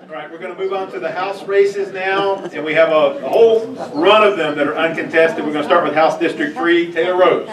All right, we're going to move on to the House races now, and we have a whole run of them that are uncontested. We're going to start with House District 3, Taylor Rose.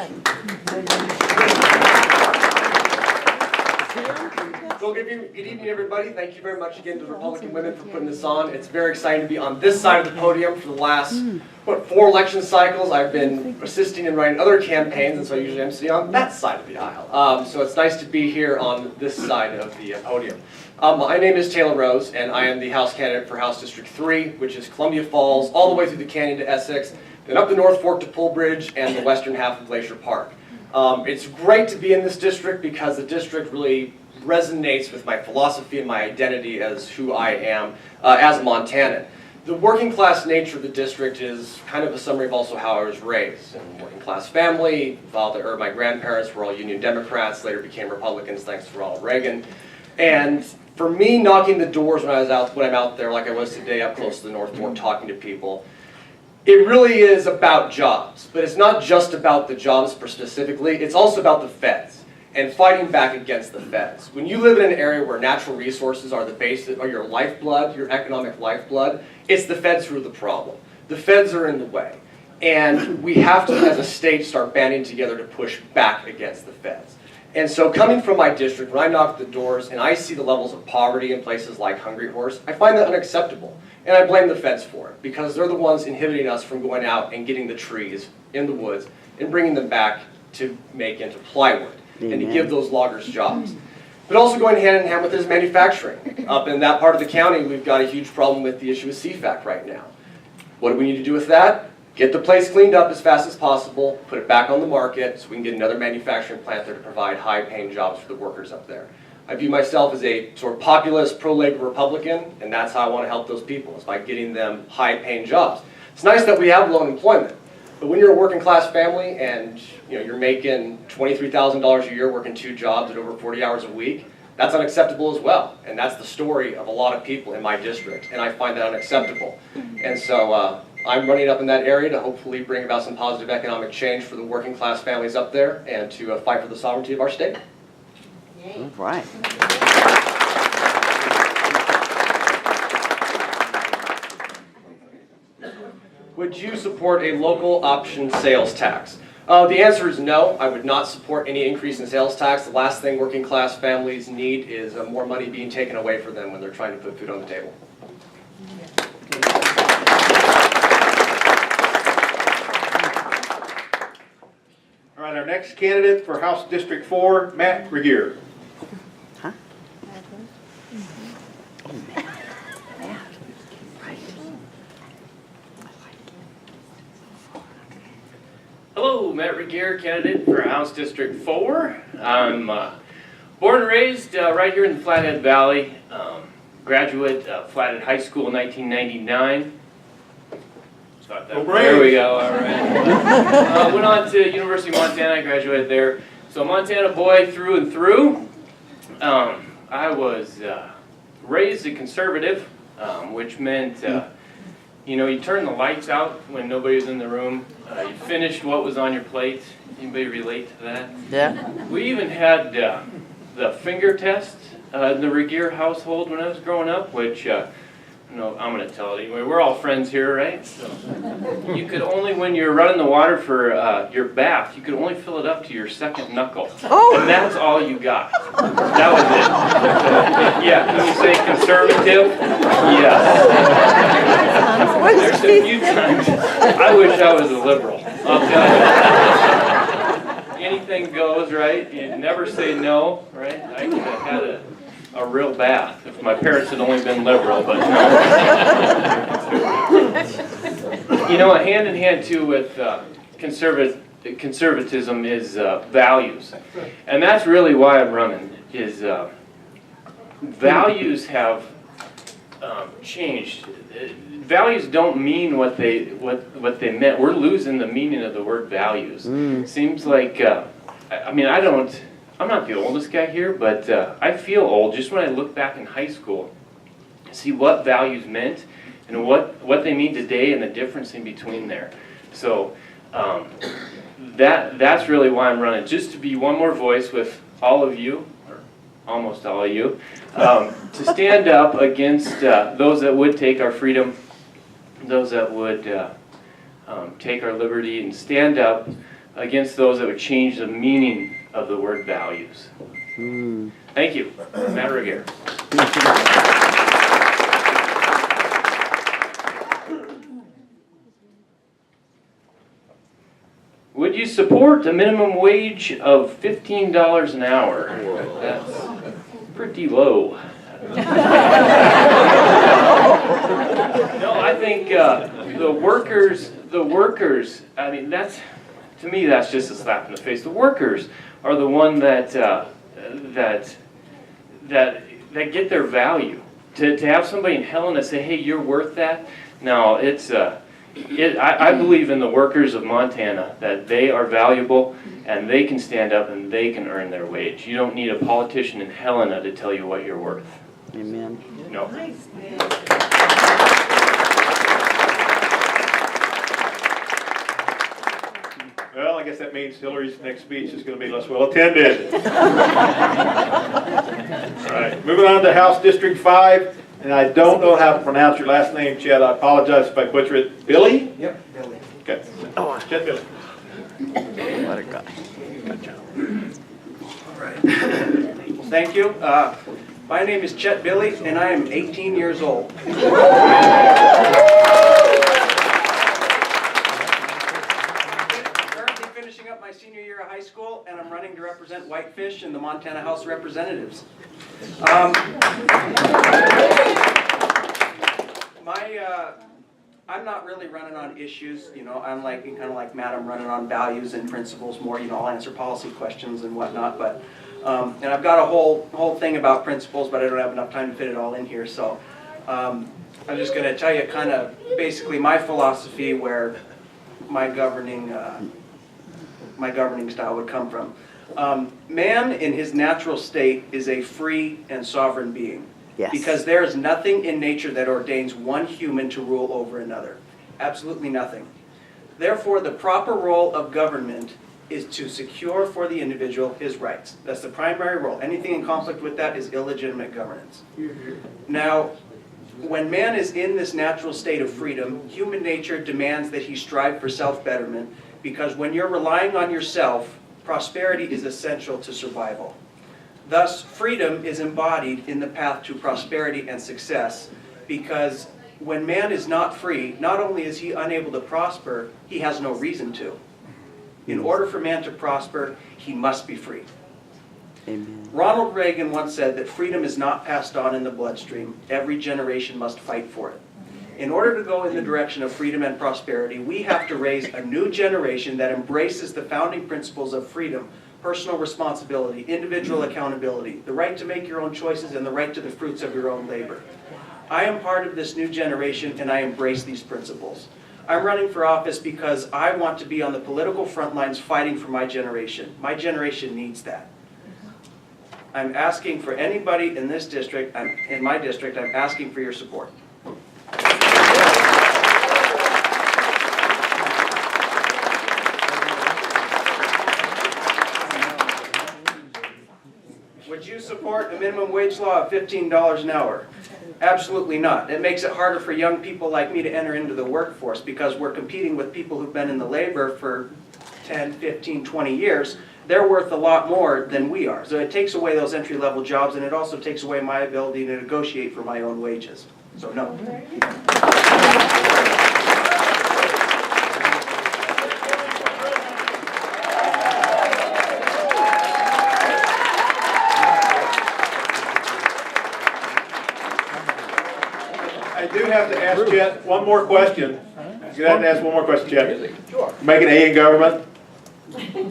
Well, good evening, everybody. Thank you very much again to the Republican women for putting this on. It's very exciting to be on this side of the podium for the last, 4 election cycles. I've been assisting and running other campaigns, and so usually I'm sitting on that side of the aisle. So it's nice to be here on this side of the podium. My name is Taylor Rose, and I am the House candidate for House District 3, which is Columbia Falls, all the way through the canyon to Essex, then up the North Fork to Pullbridge, and the western half of Glacier Park. It's great to be in this district because the district really resonates with my philosophy and my identity as who I am as a Montanan. The working class nature of the district is kind of a summary of also how I was raised. In a working class family, my grandparents were all Union Democrats, later became Republicans thanks to Ronald Reagan. And for me, knocking the doors when I'm out there like I was today up close to the North Fork talking to people, it really is about jobs. But it's not just about the jobs specifically, it's also about the feds and fighting back against the feds. When you live in an area where natural resources are the basis, or your lifeblood, your economic lifeblood, it's the feds who are the problem. The feds are in the way. And we have to, as a state, start banding together to push back against the feds. And so coming from my district, when I knock the doors and I see the levels of poverty in places like Hungry Horse, I find that unacceptable. And I blame the feds for it, because they're the ones inhibiting us from going out and getting the trees in the woods and bringing them back to make into plywood. And to give those loggers jobs. But also going hand in hand with this manufacturing. Up in that part of the county, we've got a huge problem with the issue of CFAC right now. What do we need to do with that? Get the place cleaned up as fast as possible, put it back on the market so we can get another manufacturing plant there to provide high-paying jobs for the workers up there. I view myself as a sort of populist, pro-labor Republican, and that's how I want to help those people, is by getting them high-paying jobs. It's nice that we have low unemployment. But when you're a working class family and you're making $23,000 a year working 2 jobs at over 40 hours a week, that's unacceptable as well. And that's the story of a lot of people in my district, and I find that unacceptable. And so I'm running up in that area to hopefully bring about some positive economic change for the working class families up there and to fight for the sovereignty of our state. All right. Would you support a local option sales tax? The answer is no. I would not support any increase in sales tax. The last thing working class families need is more money being taken away from them when they're trying to put food on the table. All right, our next candidate for House District 4, Matt Regier. Hello, Matt Regier, candidate for House District 4. I'm born and raised right here in the Flathead Valley. Graduate Flathead High School in 1999. There we go, all right. Went on to University of Montana, I graduated there. So Montana boy through and through. I was raised a conservative, which meant you turn the lights out when nobody's in the room. You finished what was on your plate. Anybody relate to that? Yeah. We even had the finger test in the Regier household when I was growing up, which, I'm going to tell it anyway. We're all friends here, right? So you could only, when you're running the water for your bath, you could only fill it up to your second knuckle. Oh. And that's all you got. That was it. So, yeah, can you say conservative? Yes. There's a few times I wish I was a liberal. I'll tell you. Anything goes, right? You never say no, right? I could have had a real bath if my parents had only been liberal, but no. Hand in hand too with conservatism is values, and that's really why I'm running. Is values have changed. Values don't mean what they meant. We're losing the meaning of the word values. Seems like I'm not the oldest guy here, but I feel old just when I look back in high school, see what values meant and what they mean today and the difference in between there. So that's really why I'm running, just to be one more voice with all of you, or almost all of you, to stand up against those that would take our freedom, those that would take our liberty, and stand up against those that would change the meaning of the word values. Thank you. Matt Regier. Would you support a minimum wage of $15 an hour? That's pretty low. No, I think the workers, I mean, to me, that's just a slap in the face. The workers are the one that get their value. To have somebody in Helena say, hey, you're worth that? No, I believe in the workers of Montana, that they are valuable and they can stand up and they can earn their wage. You don't need a politician in Helena to tell you what you're worth. Amen. No. Well, I guess that means Hillary's next speech is going to be less well attended. All right, moving on to House District 5, and I don't know how to pronounce your last name, Chet. I apologize if I butcher it. Billi? Yep, Billy. Okay. Chet Billi. What a guy. Good job. Well, thank you. My name is Chet Billi, and I am 18 years old. Currently finishing up my senior year of high school, and I'm running to represent Whitefish in the Montana House of Representatives. I'm not really running on issues, you know. I'm like kind of like Matt. I'm running on values and principles more. You know, I'll answer policy questions and whatnot. But and I've got a whole thing about principles, but I don't have enough time to fit it all in here. So I'm just going to tell you kind of basically my philosophy where my governing style would come from. Man in his natural state is a free and sovereign being. Yes. Because there is nothing in nature that ordains one human to rule over another. Absolutely nothing. Therefore, the proper role of government is to secure for the individual his rights. That's the primary role. Anything in conflict with that is illegitimate governance. Now, when man is in this natural state of freedom, human nature demands that he strive for self-betterment, because when you're relying on yourself, prosperity is essential to survival. Thus, freedom is embodied in the path to prosperity and success, because when man is not free, not only is he unable to prosper, he has no reason to. In order for man to prosper, he must be free. Amen. Ronald Reagan once said that freedom is not passed on in the bloodstream. Every generation must fight for it. In order to go in the direction of freedom and prosperity, we have to raise a new generation that embraces the founding principles of freedom, personal responsibility, individual accountability, the right to make your own choices, and the right to the fruits of your own labor. I am part of this new generation, and I embrace these principles. I'm running for office because I want to be on the political front lines fighting for my generation. My generation needs that. I'm asking for anybody in this district, in my district, I'm asking for your support. Would you support a minimum wage law of $15 an hour? Absolutely not. It makes it harder for young people like me to enter into the workforce, because we're competing with people who've been in the labor for 10, 15, 20 years. They're worth a lot more than we are. So it takes away those entry-level jobs, and it also takes away my ability to negotiate for my own wages. So no. I do have to ask Chet one more question. You have to ask one more question, Chet. Sure. Make an A in government?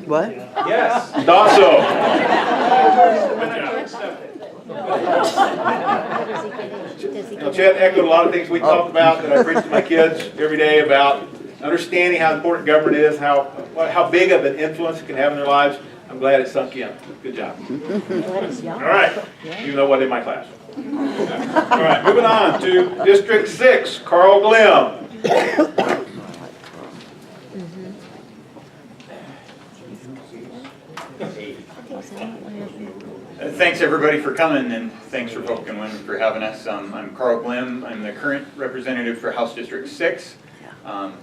What? Yes. Thought so. You know, Chet echoed a lot of things we talked about that I preach to my kids every day about understanding how important government is, how big of an influence it can have in their lives. I'm glad it sunk in. Good job. All right. Even though it wasn't in my class. All right, moving on to District 6, Carl Glimm. Thanks everybody for coming, and thanks Republican Women for having us. I'm Carl Glimm. I'm the current representative for House District 6. I'm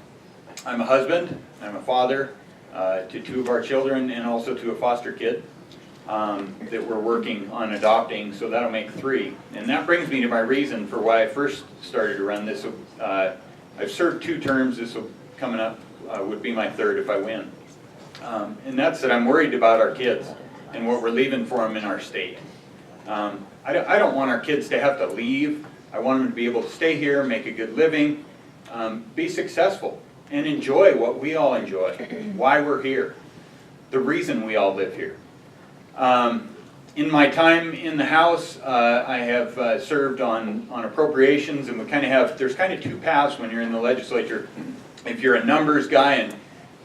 a husband, I'm a father to 2 of our children, and also to a foster kid that we're working on adopting, so that'll make 3. And that brings me to my reason for why I first started to run this. I've served 2 terms. This will coming up would be my 3rd if I win. And that's that I'm worried about our kids and what we're leaving for them in our state. I don't want our kids to have to leave. I want them to be able to stay here, make a good living, be successful, and enjoy what we all enjoy, why we're here, the reason we all live here. In my time in the House, I have served on appropriations, and we kind of have, there's kind of 2 paths when you're in the legislature. If you're a numbers guy and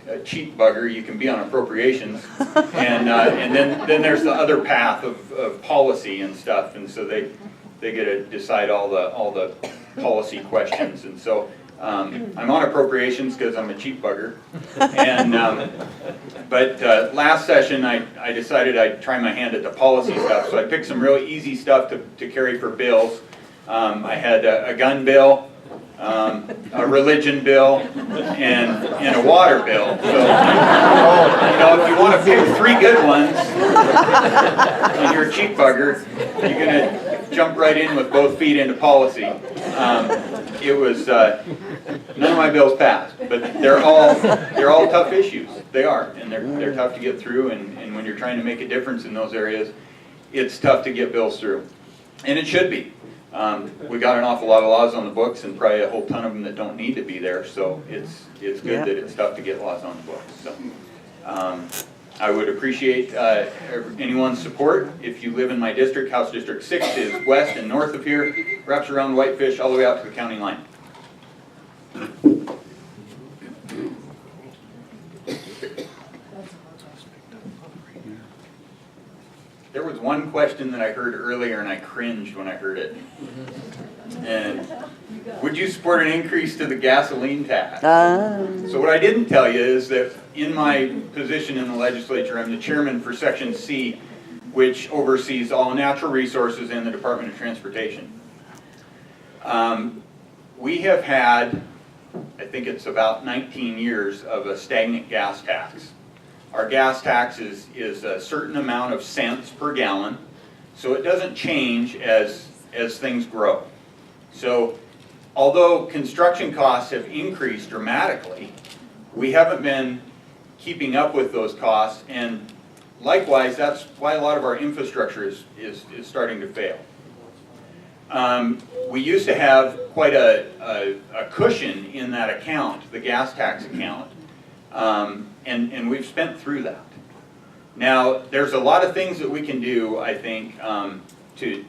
a cheap bugger, you can be on appropriations, and then there's the other path of policy and stuff, and so they get to decide all the policy questions, and so I'm on appropriations because I'm a cheap bugger, and but last session I decided I'd try my hand at the policy stuff, so I picked some really easy stuff to carry for bills. I had a gun bill, a religion bill, and a water bill. So, you know, if you want to pick 3 good ones, and you're a cheap bugger, you're gonna jump right in with both feet into policy. It was none of my bills passed, but they're all tough issues. They are, and they're tough to get through. And when you're trying to make a difference in those areas, it's tough to get bills through, and it should be. We got an awful lot of laws on the books, and probably a whole ton of them that don't need to be there. So it's good that it's tough to get laws on the books. So I would appreciate anyone's support. If you live in my district, House District 6 is west and north of here, wraps around Whitefish all the way out to the county line. There was one question that I heard earlier, and I cringed when I heard it. And would you support an increase to the gasoline tax? So what I didn't tell you is that in my position in the legislature, I'm the chairman for Section C, which oversees all natural resources in the Department of Transportation. We have had, I think it's about 19 years of a stagnant gas tax. Our gas tax is a certain amount of cents per gallon, so it doesn't change as things grow. So although construction costs have increased dramatically, we haven't been keeping up with those costs, and likewise, that's why a lot of our infrastructure is starting to fail. We used to have quite a cushion in that account, the gas tax account, and we've spent through that. Now, there's a lot of things that we can do, I think, to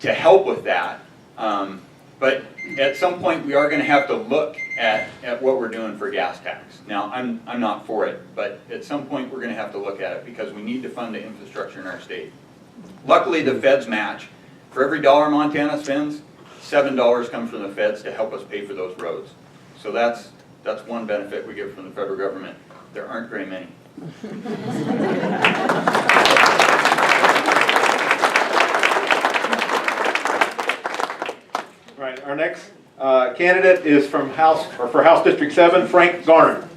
help with that. But at some point, we are going to have to look at what we're doing for gas tax. Now, I'm not for it, but at some point, we're going to have to look at it because we need to fund the infrastructure in our state. Luckily, the feds match. For every $1 Montana spends, $7 comes from the feds to help us pay for those roads. So that's one benefit we get from the federal government. There aren't very many. Right, our next candidate is for House District 7, Frank Garner.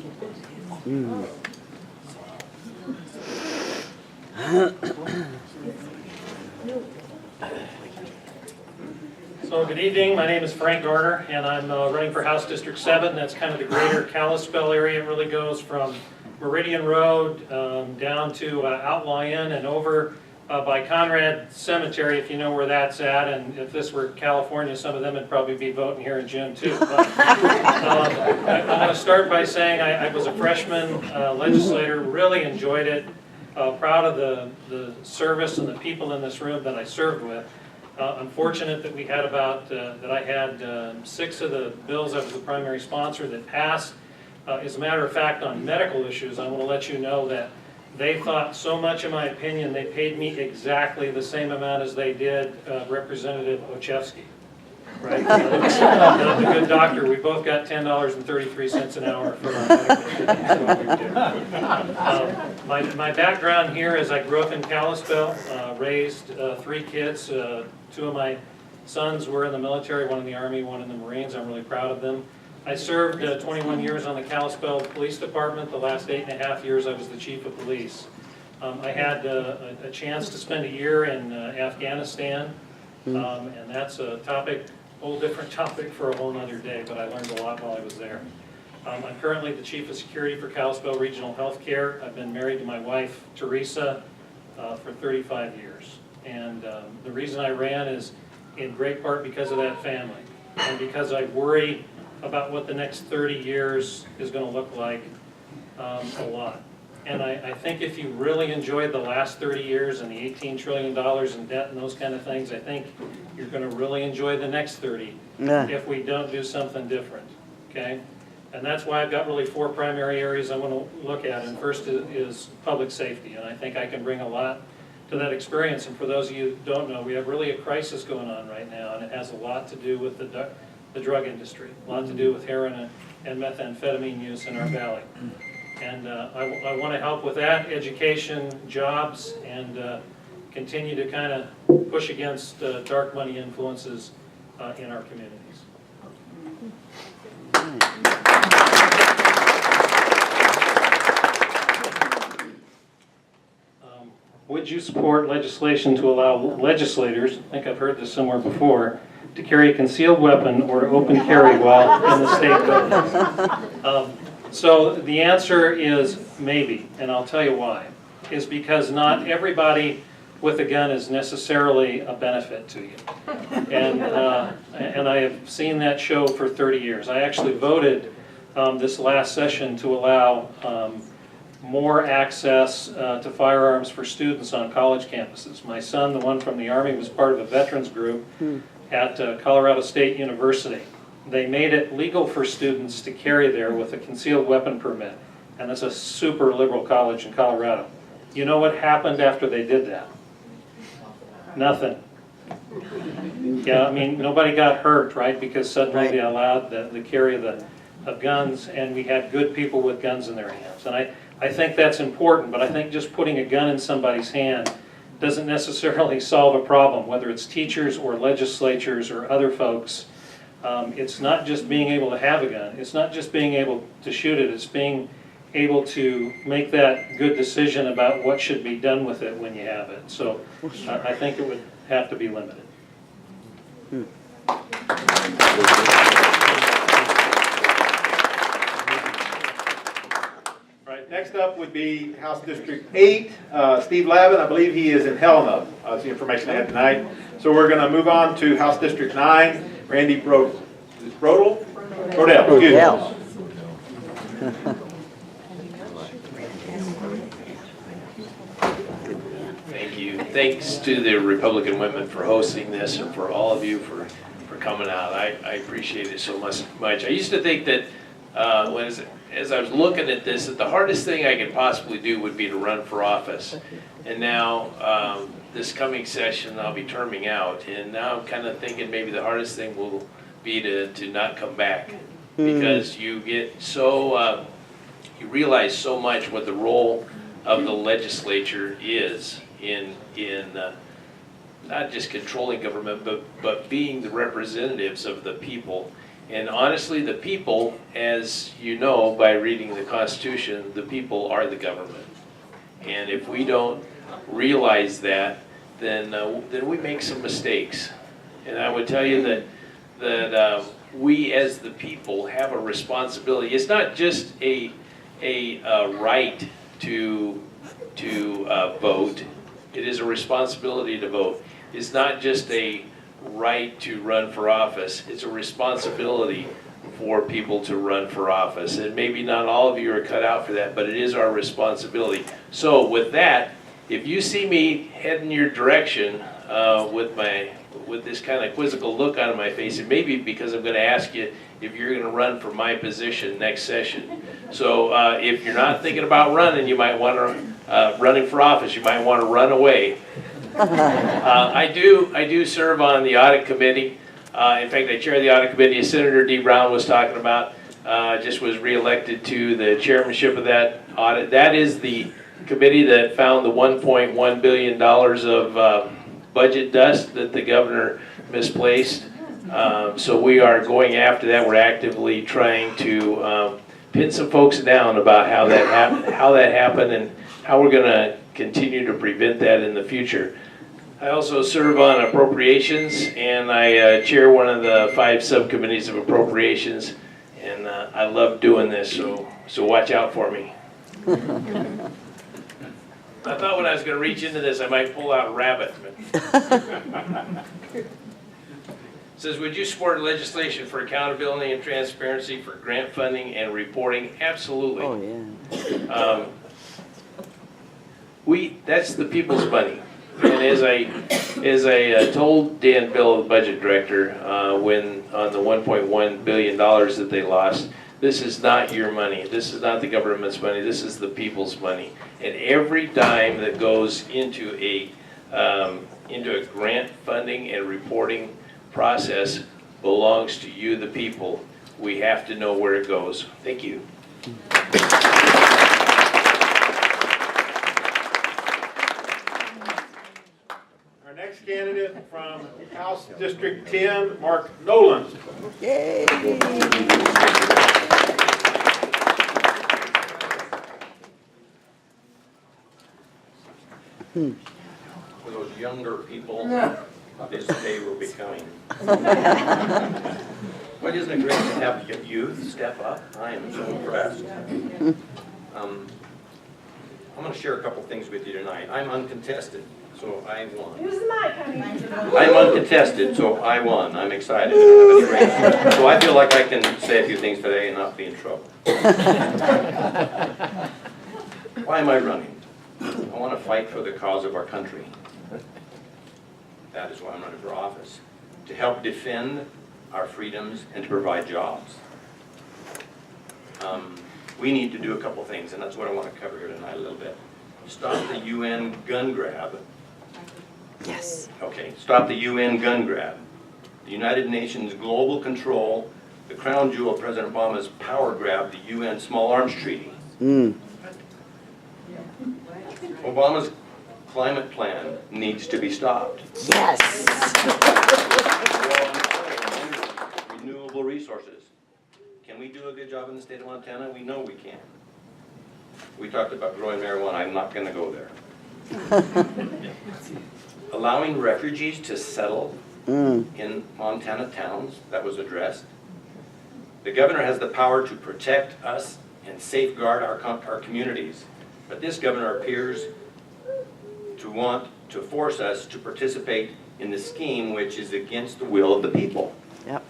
So good evening, my name is Frank Garner, and I'm running for House District 7. That's kind of the greater Kalispell area. It really goes from Meridian Road down to Outlaw Inn and over by Conrad Cemetery, if you know where that's at. And if this were California, some of them would probably be voting here in June too. But, I want to start by saying I was a freshman legislator, really enjoyed it, proud of the service and the people in this room that I served with. Unfortunate that we had that I had 6 of the bills that was the primary sponsor that passed. As a matter of fact, on medical issues, I want to let you know that they thought so much, in my opinion, they paid me exactly the same amount as they did Representative Ochevsky. right? The good doctor, we both got $10.33 an hour for our medical care. My background here is I grew up in Kalispell, raised 3 kids. 2 of my sons were in the military, one in the Army, one in the Marines. I'm really proud of them. I served 21 years on the Kalispell Police Department. The last 8.5 years I was the chief of police. I had a chance to spend a year in Afghanistan, and that's a topic, whole different topic for a whole nother day, but I learned a lot while I was there. I'm currently the chief of security for Kalispell Regional Healthcare. I've been married to my wife, Teresa, for 35 years. And the reason I ran is in great part because of that family, and because I worry about what the next 30 years is going to look like a lot. And I think if you really enjoyed the last 30 years and the $18 trillion in debt and those kind of things, I think you're going to really enjoy the next 30 if we don't do something different, okay? And that's why I've got really 4 primary areas I want to look at. And first is public safety, and I think I can bring a lot to that experience. And for those of you who don't know, we have really a crisis going on right now, and it has a lot to do with the drug industry, a lot to do with heroin and methamphetamine use in our valley. And I want to help with that, education, jobs, and continue to kind of push against dark money influences in our communities. Would you support legislation to allow legislators, I think I've heard this somewhere before, to carry a concealed weapon or to open carry while in the state building? So the answer is maybe, and I'll tell you why. Is because not everybody with a gun is necessarily a benefit to you. And I have seen that show for 30 years. I actually voted this last session to allow more access to firearms for students on college campuses. My son, the one from the Army, was part of a veterans group at Colorado State University. They made it legal for students to carry there with a concealed weapon permit. And it's a super liberal college in Colorado. You know what happened after they did that? Nothing. Yeah, I mean, nobody got hurt, right? Because suddenly they allowed the carry of guns, and we had good people with guns in their hands. And I think that's important, but I think just putting a gun in somebody's hand doesn't necessarily solve a problem, whether it's teachers or legislatures or other folks. It's not just being able to have a gun. It's not just being able to shoot it. It's being able to make that good decision about what should be done with it when you have it. So I think it would have to be limited. Right, next up would be House District 8, Steve Lavin. I believe he is in Helena. That's the information I have tonight. So we're going to move on to House District 9, Randy Brodehl, excuse me. Thank you. Thanks to the Republican women for hosting this and for all of you for coming out. I appreciate it so much. I used to think that as I was looking at this, that the hardest thing I could possibly do would be to run for office. And now, this coming session, I'll be terming out. And now I'm kind of thinking maybe the hardest thing will be to not come back. Because you get so, you realize so much what the role of the legislature is in not just controlling government, but being the representatives of the people. And honestly, the people, as you know by reading the Constitution, the people are the government. And if we don't realize that, then we make some mistakes. And I would tell you that we as the people have a responsibility. It's not just a right to vote. It is a responsibility to vote. It's not just a right to run for office. It's a responsibility for people to run for office. And maybe not all of you are cut out for that, but it is our responsibility. So with that, if you see me heading your direction with this kind of quizzical look on my face, it may be because I'm going to ask you if you're going to run for my position next session. So if you're not thinking about running, you might want to running for office. You might want to run away. I do serve on the audit committee. In fact, I chair the audit committee, as Senator D. Brown was talking about, just was reelected to the chairmanship of that audit. That is the committee that found the $1.1 billion of budget dust that the governor misplaced. So we are going after that. We're actively trying to pin some folks down about how that happened and how we're going to continue to prevent that in the future. I also serve on appropriations, and I chair one of the 5 subcommittees of appropriations, and I love doing this, so watch out for me. I thought when I was going to reach into this, I might pull out a rabbit. It says, would you support legislation for accountability and transparency for grant funding and reporting? Absolutely. Oh, yeah. That's the people's money. And as I told Dan Bill, the budget director, when on the $1.1 billion that they lost, this is not your money. This is not the government's money. This is the people's money. And every dime that goes into a grant funding and reporting process belongs to you, the people. We have to know where it goes. Thank you. Our next candidate from House District 10, Mark Noland. yay. For those younger people, this day will be coming. Well, isn't it great to have youth step up? I am so impressed. I'm going to share a couple things with you tonight. I'm uncontested, so I won. Use the mic, honey. I'm uncontested, so I won. I'm excited. So I feel like I can say a few things today and not be in trouble. Why am I running? I want to fight for the cause of our country. That is why I'm running for office. To help defend our freedoms and to provide jobs. We need to do a couple things, and that's what I want to cover here tonight a little bit. Stop the UN gun grab. Yes. Okay, stop the UN gun grab. The United Nations global control, the crown jewel of President Obama's power grab, the UN Small Arms Treaty. Obama's climate plan needs to be stopped. Yes. Renewable resources. Can we do a good job in the state of Montana? We know we can. We talked about growing marijuana. I'm not going to go there. Allowing refugees to settle in Montana towns, that was addressed. The governor has the power to protect us and safeguard our communities. But this governor appears to want to force us to participate in the scheme which is against the will of the people. Yep.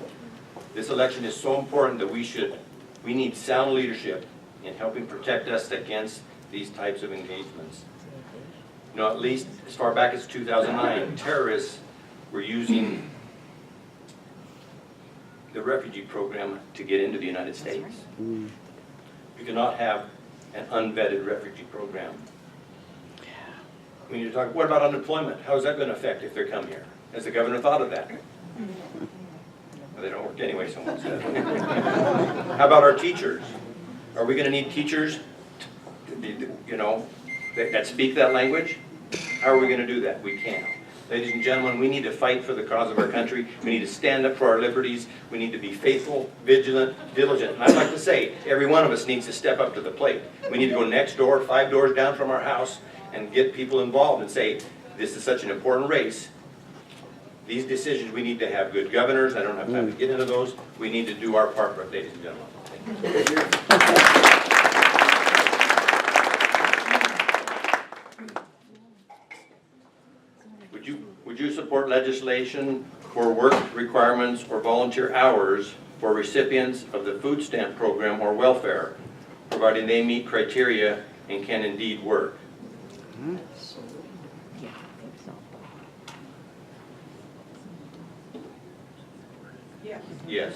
This election is so important that we need sound leadership in helping protect us against these types of engagements. You know, at least as far back as 2009, terrorists were using the refugee program to get into the United States. You cannot have an unvetted refugee program. We need to talk, what about unemployment? How is that going to affect if they come here? Has the governor thought of that? Well, they don't work anyway, someone said. How about our teachers? Are we going to need teachers, that speak that language? How are we going to do that? We can't. Ladies and gentlemen, we need to fight for the cause of our country. We need to stand up for our liberties. We need to be faithful, vigilant, diligent. And I'd like to say, every one of us needs to step up to the plate. We need to go next door, 5 doors down from our house, and get people involved and say, this is such an important race. These decisions, we need to have good governors. I don't have time to get into those. We need to do our part, ladies and gentlemen. Thank you. Would you support legislation for work requirements or volunteer hours for recipients of the food stamp program or welfare, providing they meet criteria and can indeed work? Yes.